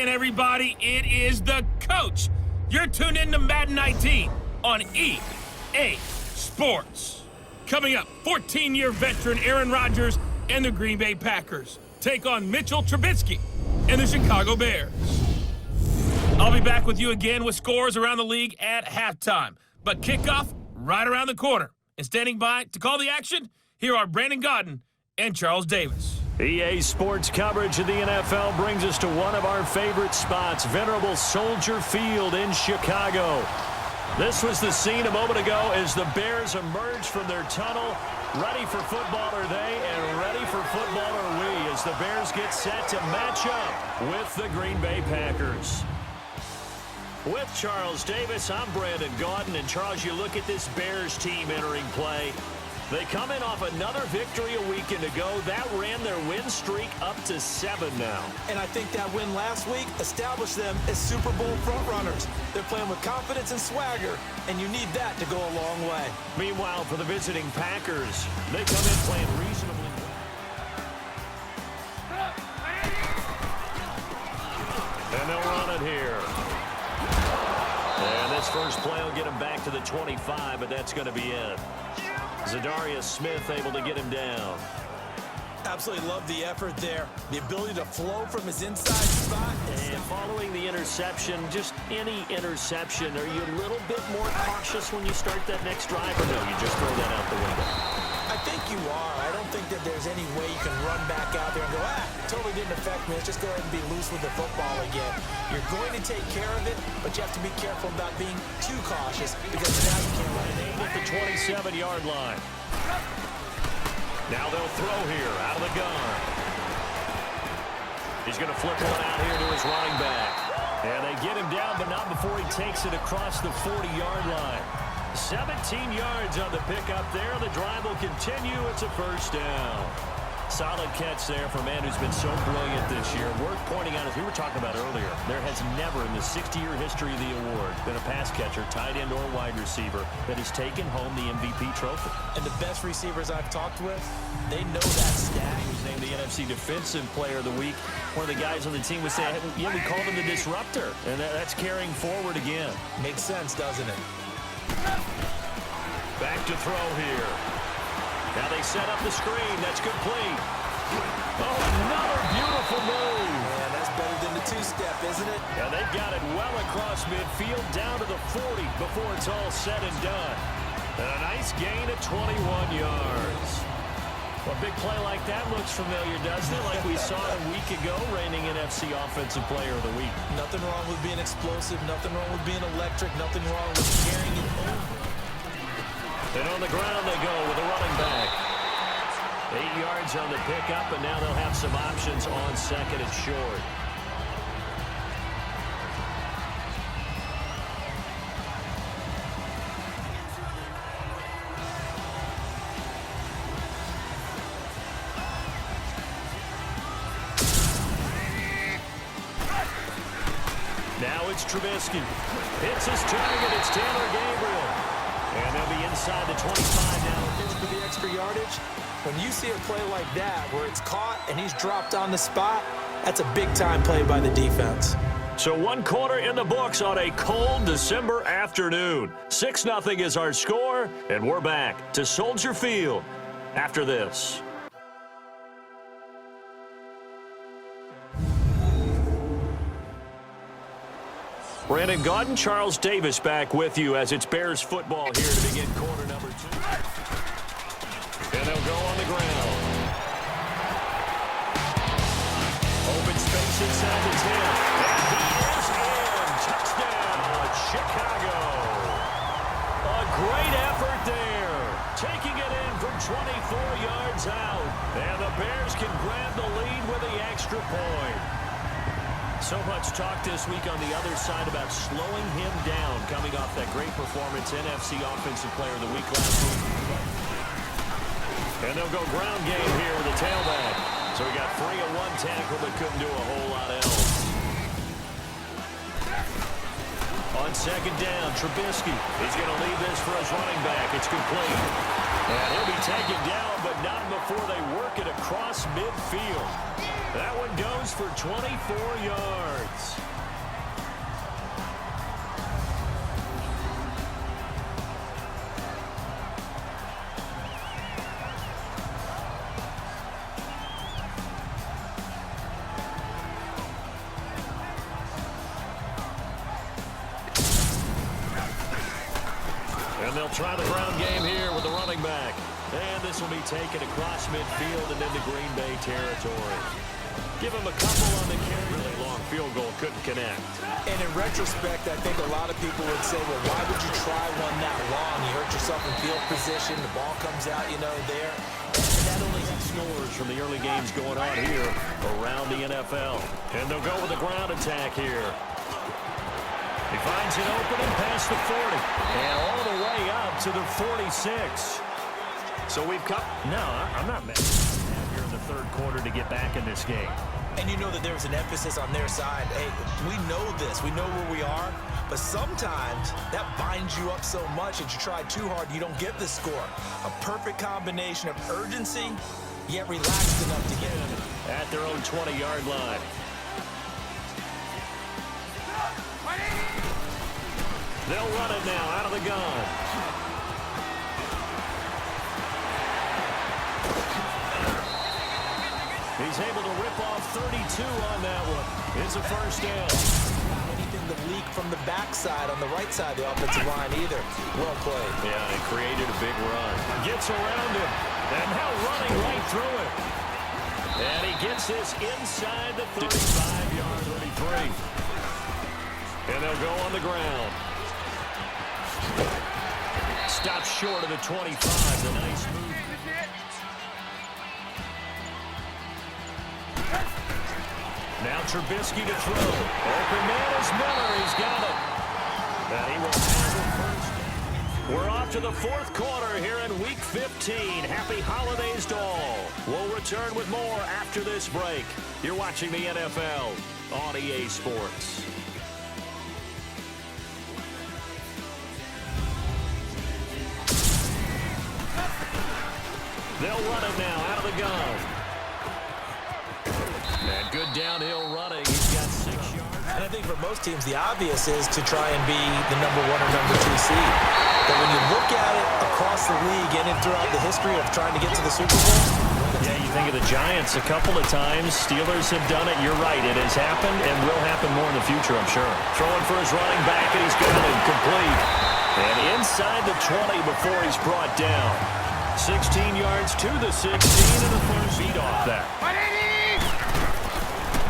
again, everybody. It is the coach. You're tuned in to Madden 19 on EA Sports. Coming up, 14-year veteran Aaron Rodgers and the Green Bay Packers take on Mitchell Trubisky and the Chicago Bears. I'll be back with you again with scores around the league at halftime. But kickoff right around the corner. And standing by to call the action, here are Brandon Gaudin and Charles Davis. EA Sports coverage of the NFL brings us to one of our favorite spots, venerable Soldier Field in Chicago. This was the scene a moment ago as the Bears emerged from their tunnel. Ready for football are they, and ready for football are we as the Bears get set to match up with the Green Bay Packers. With Charles Davis, I'm Brandon Gaudin, and Charles, you look at this Bears team entering play. They come in off another victory a weekend ago. That ran their win streak up to 7 now. And I think that win last week established them as Super Bowl frontrunners. They're playing with confidence and swagger, and you need that to go a long way. Meanwhile, for the visiting Packers, they come in playing reasonably well. And they'll run it here. And this first play will get him back to the 25, but that's going to be it. Zadarius Smith able to get him down. Absolutely love the effort there. The ability to flow from his inside spot. And following the interception, just any interception, are you a little bit more cautious when you start that next drive, or no, you just throw that out the window? I think you are. I don't think that there's any way you can run back out there and go, totally didn't affect me. Let's just go ahead and be loose with the football again. You're going to take care of it, but you have to be careful about being too cautious because now you can't run it at the 27-yard line. Now they'll throw here out of the gun. He's going to flip one out here to his running back. And they get him down, but not before he takes it across the 40-yard line. 17 yards on the pickup there. The drive will continue. It's a first down. Solid catch there for a man who's been so brilliant this year. Worth pointing out, as we were talking about earlier, there has never in the 60-year history of the award been a pass catcher, tight end, or wide receiver that has taken home the MVP trophy. And the best receivers I've talked with, they know that stat. He was named the NFC Defensive Player of the Week. One of the guys on the team would say, yeah, we called him the disruptor. And that's carrying forward again. Makes sense, doesn't it? Back to throw here. Now they set up the screen. That's complete. Oh, another beautiful move. Man, that's better than the two-step, isn't it? Yeah, they've got it well across midfield, down to the 40 before it's all said and done. And a nice gain at 21 yards. Well, a big play like that looks familiar, doesn't it? Like we saw a week ago, reigning NFC Offensive Player of the Week. Nothing wrong with being explosive. Nothing wrong with being electric. Nothing wrong with carrying it over. And on the ground they go with a running back. 8 yards on the pickup, and now they'll have some options on second and short. Now it's Trubisky. Hits his target. It's Taylor Gabriel. And they'll be inside the 25 now. For the extra yardage, when you see a play like that where it's caught and he's dropped on the spot, that's a big-time play by the defense. So 1 quarter in the books on a cold December afternoon. 6-0 is our score, and we're back to Soldier Field after this. Brandon Gaudin, Charles Davis back with you as it's Bears football here to begin quarter number 2. And they'll go on the ground. Open space inside the 10. And he is in. Touchdown, Chicago. A great effort there. Taking it in from 24 yards out. And the Bears can grab the lead with the extra point. So much talk this week on the other side about slowing him down coming off that great performance, NFC Offensive Player of the Week last week. And they'll go ground game here with the tailback. So we got 3 of 1 tackle, but couldn't do a whole lot else. On second down, Trubisky. He's going to leave this for his running back. It's complete. And he'll be taken down, but not before they work it across midfield. That one goes for 24 yards. And they'll try the ground game here with the running back. And this will be taken across midfield and into Green Bay territory. Give him a couple on the carry. Really long field goal, couldn't connect. And in retrospect, I think a lot of people would say, well, why would you try one that long? You hurt yourself in field position. The ball comes out, there. And that only Scores from the early games going on here around the NFL. And they'll go with a ground attack here. He finds an opening past the 40. And all the way up to the 46. So we've come. No, I'm not mad here in the third quarter to get back in this game. And you know that there was an emphasis on their side. Hey, we know this. We know where we are. But sometimes that binds you up so much that you try too hard, you don't get the score. A perfect combination of urgency, yet relaxed enough to get it. At their own 20-yard line. They'll run it now out of the gun. He's able to rip off 32 on that one. It's a first down. Anything to leak from the backside on the right side of the offensive line either. Well played. Yeah, it created a big run. Gets around him. And now running right through it. And he gets this inside the 35-yard 33. And they'll go on the ground. Stops short of the 25. The nice move. Now Trubisky to throw. Open man is Miller. He's got it. And he will have it first. We're off to the fourth quarter here in Week 15. Happy holidays to all. We'll return with more after this break. You're watching the NFL on EA Sports. They'll run it now out of the gun. And good downhill running. He's got 6 yards. And I think for most teams, the obvious is to try and be the #1 or #2 seed. But when you look at it across the league and throughout the history of trying to get to the Super Bowl. Yeah, you think of the Giants a couple of times. Steelers have done it. You're right. It has happened and will happen more in the future, I'm sure. Throwing for his running back, and he's got it complete. And inside the 20 before he's brought down. 16 yards to the 16 and the first beat off that.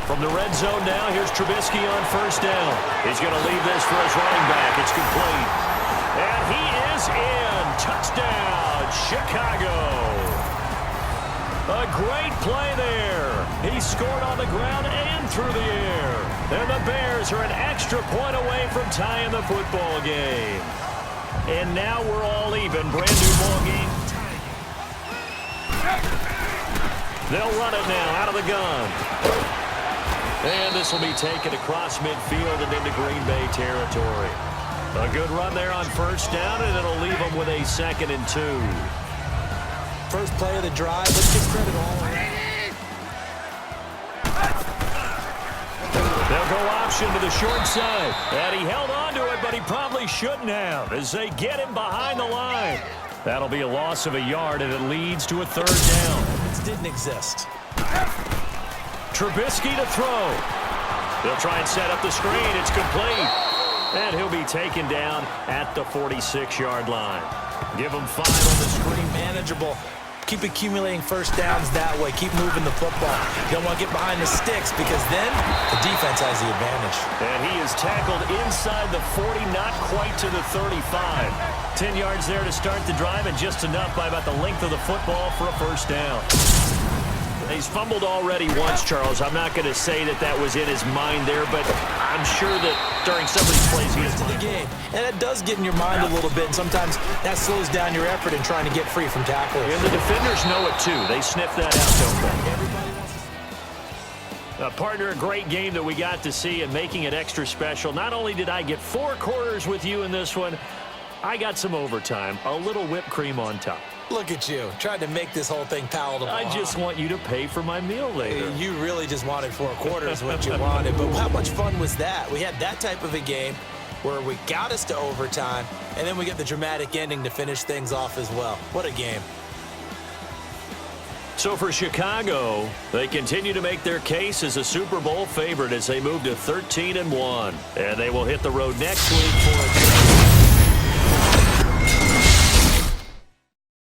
From the red zone now, here's Trubisky on first down. He's going to leave this for his running back. It's complete. And he is in. Touchdown, Chicago. A great play there. He scored on the ground and through the air. And the Bears are an extra point away from tying the football game. And now we're all even. Brand new ball game. They'll run it now out of the gun. And this will be taken across midfield and into Green Bay territory. A good run there on first down, and it'll leave them with a 2nd and 2. First play of the drive. Let's give credit all around. They'll go option to the short side. And he held on to it, but he probably shouldn't have as they get him behind the line. That'll be a loss of a yard, and it leads to a 3rd down. This didn't exist. Trubisky to throw. They'll try and set up the screen. It's complete. And he'll be taken down at the 46-yard line. Give him 5 on the screen. Manageable. Keep accumulating first downs that way. Keep moving the football. You don't want to get behind the sticks because then the defense has the advantage. And he is tackled inside the 40, not quite to the 35. 10 yards there to start the drive and just enough by about the length of the football for a first down. He's fumbled already once, Charles. I'm not going to say that that was in his mind there, but I'm sure that during some of these plays he is to the game. And it does get in your mind a little bit, and sometimes that slows down your effort in trying to get free from tackles. And the defenders know it, too. They sniff that out, don't they? Partner, a great game that we got to see and making it extra special. Not only did I get 4 quarters with you in this one, I got some overtime, a little whipped cream on top. Look at you, trying to make this whole thing palatable. I just want you to pay for my meal later. You really just wanted 4 quarters what you wanted, but how much fun was that? We had that type of a game where we got us to overtime, and then we get the dramatic ending to finish things off as well. What a game. So for Chicago, they continue to make their case as a Super Bowl favorite as they move to 13-1. And they will hit the road next week for a